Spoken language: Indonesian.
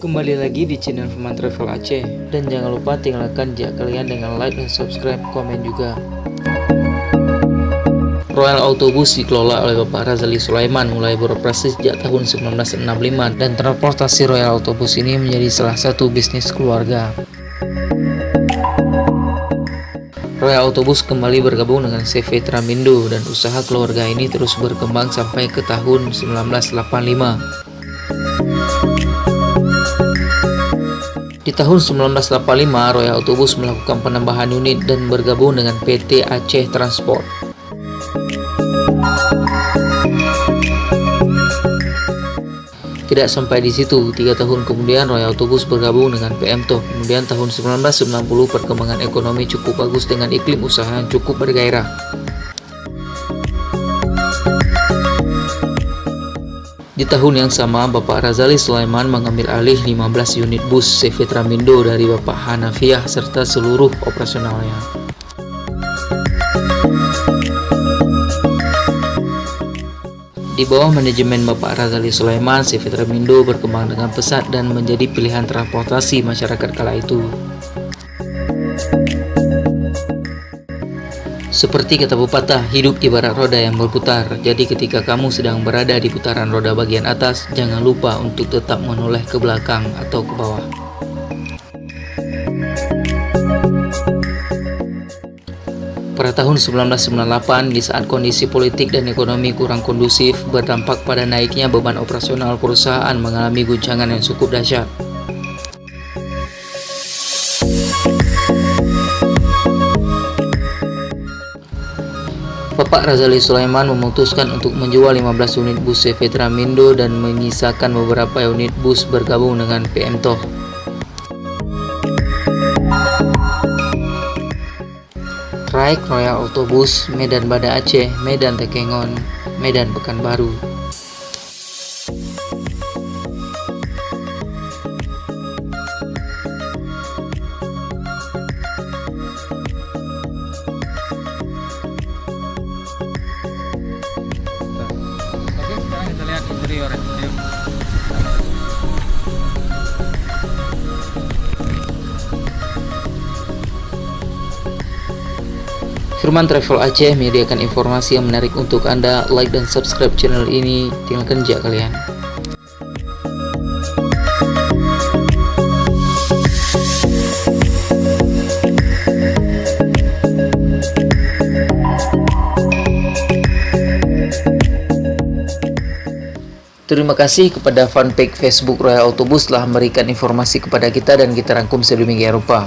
Kembali lagi di channel Firman Travel Aceh. Dan jangan lupa tinggalkan jejak kalian dengan like dan subscribe, komen juga. Royal Autobus dikelola oleh Bapak Razali Sulaiman mulai beroperasi sejak tahun 1965 dan transportasi Royal Autobus ini menjadi salah satu bisnis keluarga. Royal Autobus kembali bergabung dengan CV Tramindo dan usaha keluarga ini terus berkembang sampai ke tahun 1985. Di tahun 1985, Royal Autobus melakukan penambahan unit dan bergabung dengan PT Aceh Transport. Tidak sampai di situ, 3 tahun kemudian Royal Autobus bergabung dengan PMTO. Kemudian tahun 1990 perkembangan ekonomi cukup bagus dengan iklim usaha yang cukup bergairah. Di tahun yang sama, Bapak Razali Sulaiman mengambil alih 15 unit bus CV Tramindo dari Bapak Hanafiah serta seluruh operasionalnya. Di bawah manajemen Bapak Razali Sulaiman, CV Tramindo berkembang dengan pesat dan menjadi pilihan transportasi masyarakat kala itu. Seperti kata pepatah, hidup ibarat roda yang berputar. Jadi ketika kamu sedang berada di putaran roda bagian atas, jangan lupa untuk tetap menoleh ke belakang atau ke bawah. Pada tahun 1998, di saat kondisi politik dan ekonomi kurang kondusif, berdampak pada naiknya beban operasional perusahaan mengalami guncangan yang cukup dahsyat. Bapak Razali Sulaiman memutuskan untuk menjual 15 unit bus CV Tramindo dan menyisakan beberapa unit bus bergabung dengan PMTO. Traik Royal Autobus Medan Banda Aceh, Medan Tekengon, Medan Pekanbaru. Oke, sekarang kita lihat interior. Yuk. Firman Travel Aceh menyediakan informasi yang menarik untuk Anda. Like dan subscribe channel ini, tinggalkan jejak kalian. Terima kasih kepada fanpage Facebook Royal Autobus telah memberikan informasi kepada kita dan kita rangkum sedemikian rupa.